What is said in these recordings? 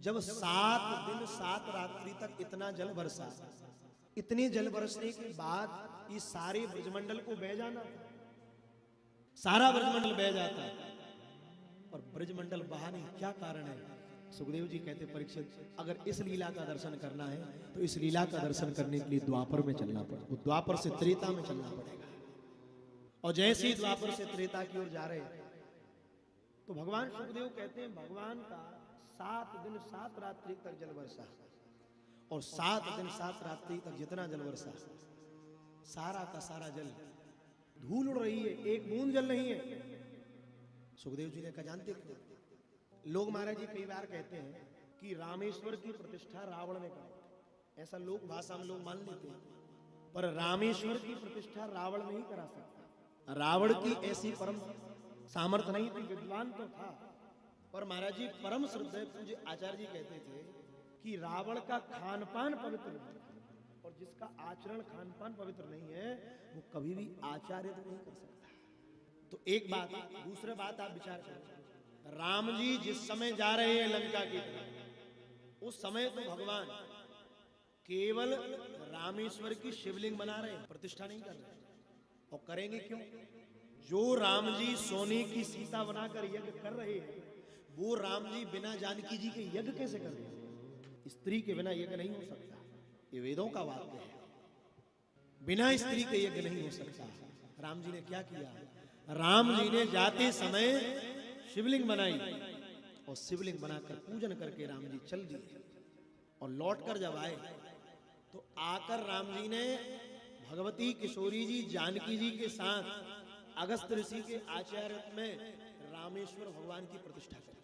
जब 7 दिन 7 रात्रि तक इतना जल बरसा, इतने जल बरसने के बाद इस सारे ब्रजमंडल को बह जाना, सारा ब्रजमंडल बह जाता, और ब्रजमंडल बहा नहीं, क्या कारण है? सुखदेव जी कहते परीक्षित, अगर इस लीला का दर्शन करना है तो इस लीला का दर्शन करने के लिए द्वापर में चलना पड़ेगा, वो द्वापर से त्रेता में चलना पड़ेगा। और जैसे ही द्वापर से त्रेता की ओर जा रहे तो भगवान सुखदेव कहते हैं भगवान का 7 दिन 7 रात्रि तक जल बरसा, और 7 दिन 7 रात्रि तक जितना जल बरसा सारा का सारा जल धूल उड़ रही है, एक बूंद जल नहीं है। सुखदेव जी ने कहा जानते क्यों? लोग महाराज जी कई बार कहते हैं कि रामेश्वर की प्रतिष्ठा रावण ने कराई, ऐसा लोक भाषा में लोग मान लेते हैं, पर रामेश्वर की प्रतिष्ठा रावण नहीं करा सकता। रावण की ऐसी परम सामर्थ्य नहीं थी, विद्वान तो था, पर महाराज जी परम श्रद्धेय पूज्य आचार्य जी कहते थे कि रावण का खान पान पवित्र है, और जिसका आचरण खान पान पवित्र नहीं है वो कभी भी आचार्य नहीं कर सकता। तो एक बात, दूसरा बात आप विचार करें, राम जी जिस समय जा रहे हैं लंका की तरफ, उस समय तो भगवान केवल रामेश्वर की शिवलिंग बना रहे हैं, प्रतिष्ठा नहीं कर रहे। और करेंगे क्यों? जो राम जी सोने की सीता बनाकर यज्ञ कर रहे हैं, वो राम जी बिना जानकी जी के यज्ञ कैसे कर रहे हैं? स्त्री के बिना यज्ञ नहीं हो सकता, ये वेदों का वाक्य है, बिना स्त्री के यज्ञ नहीं हो सकता। राम जी ने क्या किया? राम जी ने जाते समय शिवलिंग बनाई, और शिवलिंग बनाकर पूजन करके राम जी चल दिए, और लौटकर जब आए तो आकर राम जी ने भगवती किशोरी जी जानकी जी के साथ अगस्त ऋषि के आचार्य में रामेश्वर भगवान की प्रतिष्ठा करी।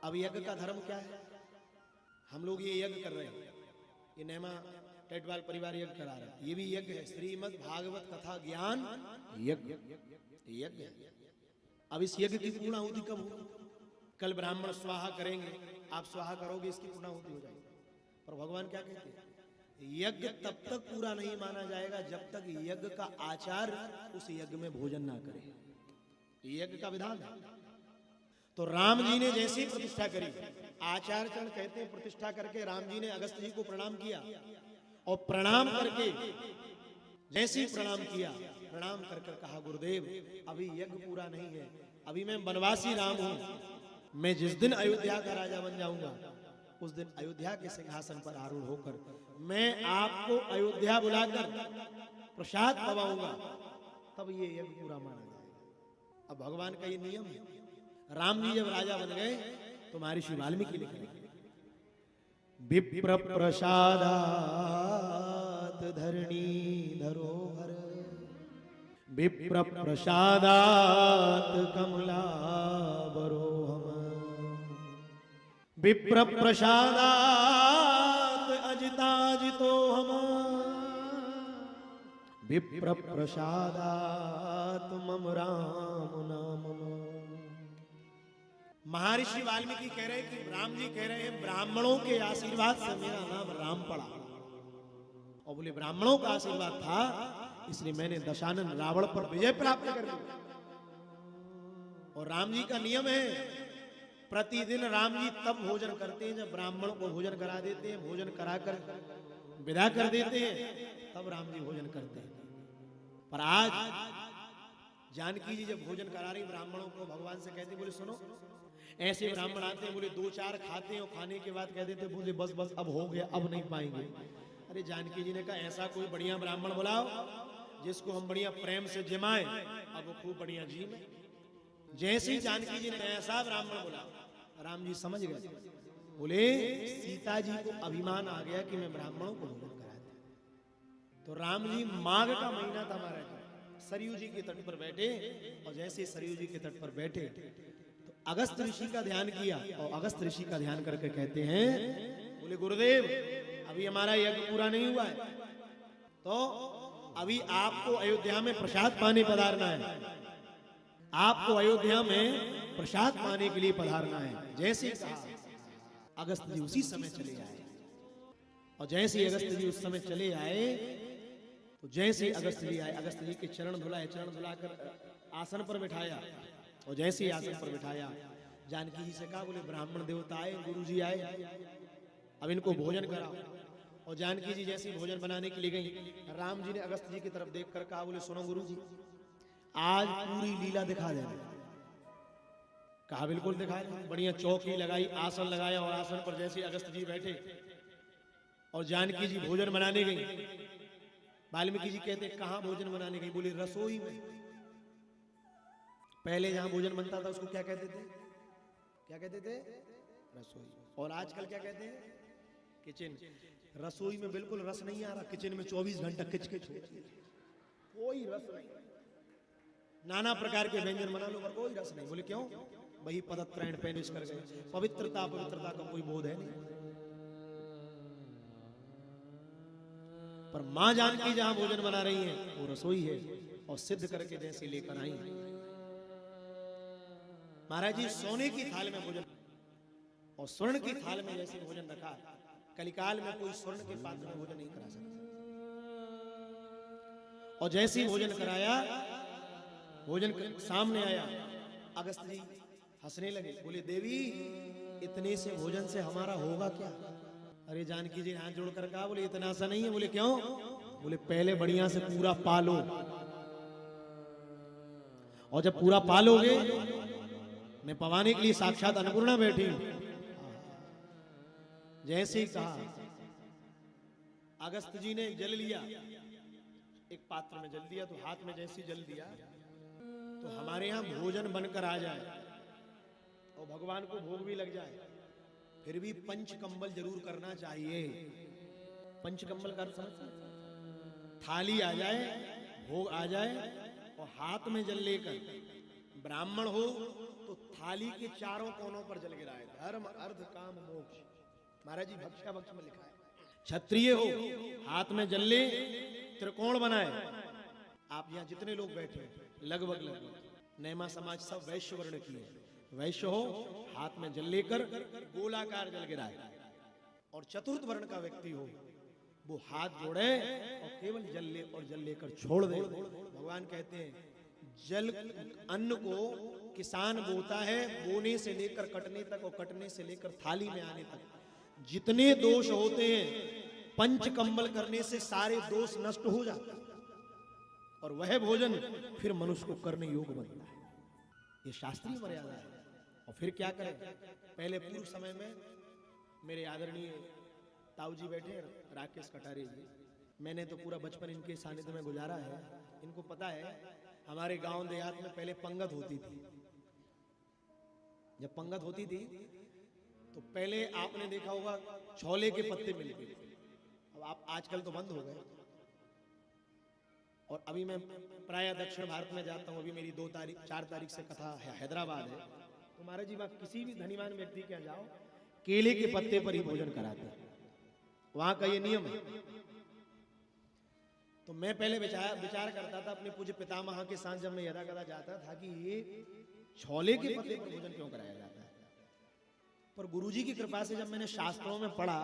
अब यज्ञ का धर्म क्या है? हम लोग ये यज्ञ कर रहे हैं, ये नेमा टेटवाल परिवार यज्ञ करा रहा है, ये भी यज्ञ है, श्रीमद् भागवत कथा ज्ञान यज्ञ, यज्ञ। अब इस यज्ञ की पूर्णाहुति कब होगी? कल ब्राह्मण स्वाहा करेंगे, आप स्वाहा करोगे, इसकी पूर्णाहुति हो जाएगी। पर भगवान क्या कहते हैं? यज्ञ तब तक पूरा नहीं माना जाएगा जब तक यज्ञ का आचार्य उस यज्ञ में भोजन ना करे। यज्ञ का विधान है। तो राम जी ने जैसी प्रतिष्ठा करी, आचार्य चरण कहते हैं प्रतिष्ठा करके राम जी ने अगस्त जी को प्रणाम किया, और प्रणाम करके जैसे ही प्रणाम किया, प्रणाम कर कहा गुरुदेव अभी यज्ञ पूरा नहीं है, अभी मैं वनवासी राम हूं, मैं जिस दिन अयोध्या का राजा बन जाऊंगा उस दिन अयोध्या के सिंहासन पर आरूढ़ होकर मैं आपको अयोध्या बुलाकर प्रसाद पवाऊंगा, तब ये यज्ञ पूरा माना जाएगा। अब भगवान का ये नियम है, राम जी जब राजा बन गए तो महर्षि वाल्मीकि लिख रहे विप्र प्रसादात धरणी धरोहर, विप्र प्रसादात कमला बरोहम, विप्र प्रसादात अजिताजितो हम, विप्र प्रसादात मम राम नाम। महर्षि वाल्मीकि कह रहे हैं कि राम जी कह रहे हैं ब्राह्मणों के आशीर्वाद से मेरा नाम राम पड़ा, और बोले ब्राह्मणों का आशीर्वाद था इसलिए मैंने दशानन रावण पर विजय प्राप्त कर ली। और राम जी का नियम है प्रतिदिन राम जी तब भोजन करते हैं जब ब्राह्मण को भोजन करा देते हैं, भोजन कराकर विदा कर देते हैं, तब राम जी भोजन करते हैं। पर आज जानकी जी जब भोजन करा रही ब्राह्मणों को, भगवान से कहते बोले सुनो, ऐसे ब्राह्मण आते हैं बोले 2-4 खाते हैं और खाने के बाद कह देते बोले बस बस अब हो गया, अब नहीं पाएंगे। अरे जानकी जी ने कहा ऐसा कोई बढ़िया ब्राह्मण बुलाओ जिसको हम बढ़िया प्रेम से जिमाएं, अब वो खूब बढ़िया जी में। जैसे ही जानकी जी ने ऐसा ब्राह्मण बोला, राम जी समझ गए, बोले सीता जी को अभिमान आ गया कि मैं ब्राह्मणों को भोजन कराता। तो राम जी माघ का महीना था महाराज, सरयू जी के तट पर बैठे, और जैसे सरयू जी के तट पर बैठे तो अगस्त ऋषि का ध्यान किया, और अगस्त ऋषि का ध्यान करके कहते हैं बोले गुरुदेव अभी हमारा यज्ञ पूरा नहीं हुआ है, तो अभी आपको अयोध्या में प्रसाद पाने पधारना है, आपको अयोध्या में प्रसाद पाने के लिए पधारना है। जैसे अगस्त जी उसी समय चले आए, और जैसे ही अगस्त जी उस समय चले आए तो जैसे ही अगस्त जी आए, अगस्त जी के चरण धुलाए, चरण धुलाकर आसन पर बिठाया, और जैसे ही आसन पर बिठाया जानकी जी से कहा, बोले ब्राह्मण देवता आए, गुरु जी आए, अब इनको भोजन कराओ। और जानकी जी जैसे भोजन बनाने के लिए गई, राम जी ने अगस्त जी की तरफ देखकर कहा, बोले सुनो गुरु जी, आज पूरी लीला दिखा देना। कहा बिल्कुल दिखा दें। बढ़िया चौकी लगाई, आसन लगाया, और आसन पर जैसे अगस्त जी बैठे और जानकी जी भोजन बनाने गई। वाल्मीकि जी कहते कहां भोजन बनाने गई? बोली रसोई में। पहले जहां भोजन बनता था उसको क्या कहते थे? क्या कहते थे? रसोई। और आजकल क्या कहते हैं? किचन। रसोई में बिल्कुल रस नहीं आ रहा, किचन में 24 घंटा किचकिच होती है, कोई रस नहीं। नाना प्रकार के व्यंजन बना लो पर कोई रस नहीं। बोले क्यों? वही पदत्रैण पेनिश कर गए, पवित्रता पवित्रता का कोई बोध है नहीं। पर मां जानकी जहां भोजन बना रही है वो रसोई है, और सिद्ध करके जैसे लेकर आई। महाराज जी सोने की थाल में भोजन और स्वर्ण की थाल में जैसे भोजन रखा, कलिकाल में कोई स्वर्ण के पात्र में भोजन नहीं करा सकता। और जैसे ही भोजन कराया, भोजन सामने आया, अगस्त जी हंसने लगे। बोले देवी, इतने से भोजन से हमारा होगा क्या? अरे जानकी जी हाथ जोड़कर कहा, बोले इतना सा नहीं है। बोले क्यों? बोले पहले बढ़िया से पूरा पालो, और जब पूरा पालोगे, मैं पवाने के लिए साक्षात अन्नपूर्णा बैठी हूं। जैसे ही कहा, अगस्त जी ने जल लिया, एक पात्र में जल दिया, तो हाथ में जैसे जल दिया तो हमारे यहां भोजन बनकर आ जाए और भगवान को भोग भी लग जाए, फिर भी पंचकंबल जरूर करना चाहिए। पंचकंबल कर समझ, थाली आ जाए, भोग आ जाए, और हाथ में जल लेकर ब्राह्मण हो तो थाली के चारों कोनों पर जल गिराए, धर्म अर्थ काम मोक्ष। महाराज जी भक्षा भक्ष में लिखा है। क्षत्रिय हो, हाथ में जल ले, त्रिकोण बनाए। आप यहाँ जितने लोग बैठे लगभग नैमा समाज सब वैश्य वर्ण की है। वैश्य हो, हाथ में जल लेकर गोलाकार जल गिराए। और चतुर्थ वर्ण का व्यक्ति हो, वो हाथ जोड़े और केवल जल ले और जल लेकर छोड़ दे। भगवान कहते हैं जल अन्न को किसान बोता है, बोने से लेकर कटने तक, और कटने से लेकर थाली में आने तक जितने दोष होते हैं, पंचकंबल करने से सारे दोष नष्ट हो जाते हैं, और वह भोजन फिर मनुष्य को करने योग्य बनता है। ये शास्त्रीय मर्यादा है। और फिर क्या करें? पहले पूर्व समय में मेरे आदरणीय ताऊ जी बैठे, राकेश कटारे जी, मैंने तो पूरा बचपन इनके सानिध्य में गुजारा है। इनको पता है हमारे गांव देहात में पहले पंगत होती थी। जब पंगत होती थी तो पहले आपने देखा होगा छोले के पत्ते मिलते थे। अब आप आजकल तो बंद हो गए। और अभी मैं प्राय दक्षिण भारत में जाता हूँ। अभी मेरी 4 तारीख से कथा है, हैदराबाद है। तो महाराज जी वहां किसी भी धनीवान व्यक्ति के यहाँ जाओ, केले के पत्ते पर ही भोजन कराते हैं, वहां का ये नियम है। तो मैं पहले विचार करता था अपने पूज्य पितामह के साथ, जब मैं यदा कदा जाता था, कि ये छोले के पत्ते पर भोजन क्यों कराया जाता है। पर गुरुजी की कृपा से जब मैंने शास्त्रों में पढ़ा,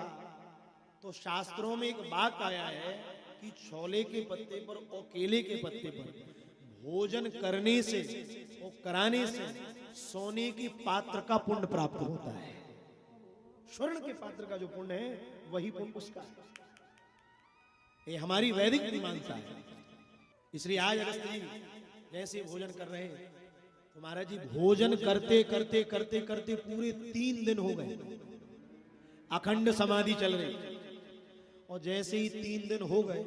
तो शास्त्रों में एक वाक्य आया है कि छोले के पत्ते पर और केले के पत्ते पर भोजन करने से और कराने से सोने की पात्र का पुण्य प्राप्त होता है। स्वर्ण के पात्र का जो पुण्य है वही पुण्य उसका है। ये हमारी वैदिक मीमांसा है। इसलिए आज अगस्त जी जैसे भोजन कर रहे हैं, तो महाराज जी भोजन करते करते करते करते पूरे 3 दिन हो गए, अखंड समाधि चल रही। और जैसे ही 3 दिन हो गए,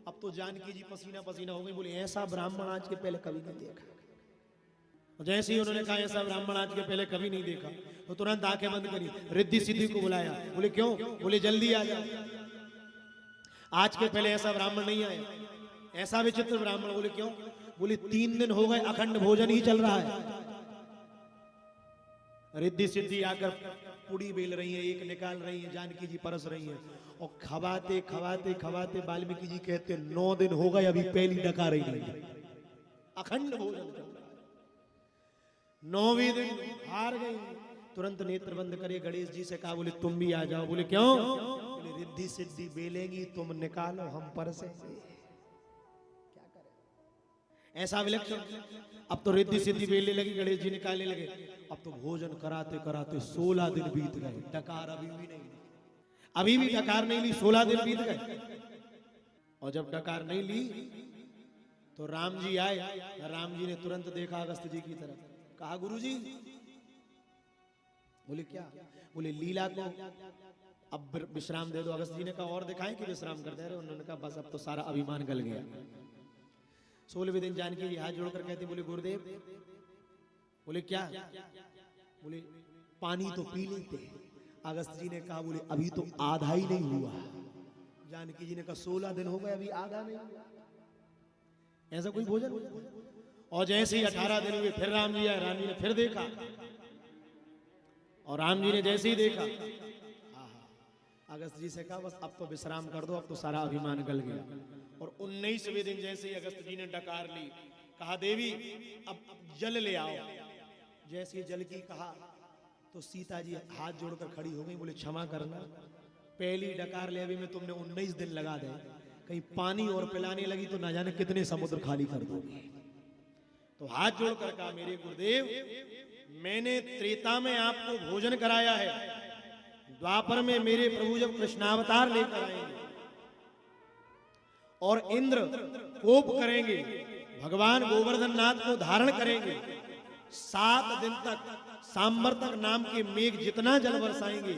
अब तो जानकी जी पसीना पसीना हो गई। बोले ऐसा ब्राह्मण आज के पहले कभी नहीं देखा। और जैसे ही उन्होंने कहा ऐसा ब्राह्मण आज के पहले कभी नहीं देखा, तो तुरंत आंखें बंद करी, रिद्धि सिद्धि को बुलाया। बोले क्यों? बोले जल्दी आ जाओ, आज के पहले ऐसा ब्राह्मण नहीं आया, ऐसा विचित्र ब्राह्मण। बोले क्यों? बोले 3 दिन हो गए अखंड भोजन ही चल रहा है। रिद्धि सिद्धि आकर पुड़ी बेल रही है, एक निकाल रही है, जानकी जी परस रही है, और खवाते खवाते खवाते वाल्मीकि जी कहते 9 दिन हो गए अभी पहली डका रही नहीं। अखंड भोजन चल रहा है। 9वें दिन हार गई, तुरंत नेत्र बंद करे, गणेश जी से कहा, बोले तुम भी आ जाओ। बोले क्यों? बोले रिद्धि सिद्धि बेलेंगी, तुम निकालो, हम परसेंगे। क्या करें? ऐसा विलक्षण। अब तो रिद्धि सिद्धि बेलने लगी, गणेश जी निकालने लगे, और अब तो भोजन कराते कराते 16 दिन बीत गए, डकार अभी भी नहीं, अभी भी डकार नहीं ली, 16 दिन बीत गए। और जब डकार नहीं ली तो राम जी आए। राम जी ने तुरंत देखा अगस्त जी की तरफ, कहा गुरुजी। बोले क्या? बोले लीला को अब विश्राम दे दो। अगस्त जी ने कहा और दिखाएं कि विश्राम करते रहे। उन्होंने कहा बस अब तो सारा अभिमान गल गया। 16वें दिन जानकी जी हाथ जोड़कर कहती, बोले गुरुदेव। बोले क्या? बोले पानी तो पी लेते। अगस्त जी ने कहा बोले अभी तो आधा ही नहीं हुआ। जानकी जी ने कहा 16 दिन हो गए अभी आधा नहीं हुआ, ऐसा कोई भोजन? और जैसे ही 18 दिन हुए फिर राम जी आए। राम जी ने फिर देखा, और राम जी ने जैसे ही देखा, अगस्त जी से कहा बस अब तो विश्राम कर दो, अब तो सारा अभिमान गल गया। और 19वें दिन जैसे ही अगस्त जी ने डकार ली, कहा देवी अब जल ले आओ। जैसे ही जल की कहा तो सीता जी हाथ जोड़कर खड़ी हो गई। बोले क्षमा करना, पहली डकार ले अभी में तुमने 19 दिन लगा दे, कहीं पानी और पिलाने लगी तो ना जाने कितने समुद्र खाली कर दोगे। तो हाथ जोड़कर कहा मेरे गुरुदेव, मैंने त्रेता में आपको भोजन कराया है, द्वापर में मेरे प्रभु जब कृष्णावतार लेकर आएंगे और इंद्र कोप करेंगे, भगवान गोवर्धन नाथ को धारण करेंगे, 7 दिन तक सांबर्तक नाम के मेघ जितना जल बरसाएंगे,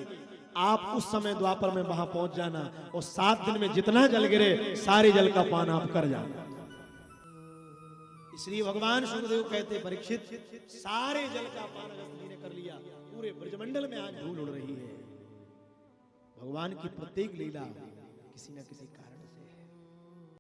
आप उस समय द्वापर में वहां पहुंच जाना और 7 दिन में जितना जल गिरे सारे जल का पान आप कर जाना। इसलिए भगवान सुखदेव कहते परीक्षित, सारे जल का पान अगस्त जी ने कर लिया। पूरे ब्रजमंडल में आज धूल उड़ रही है। भगवान की प्रत्येक लीला किसी न किसी कारण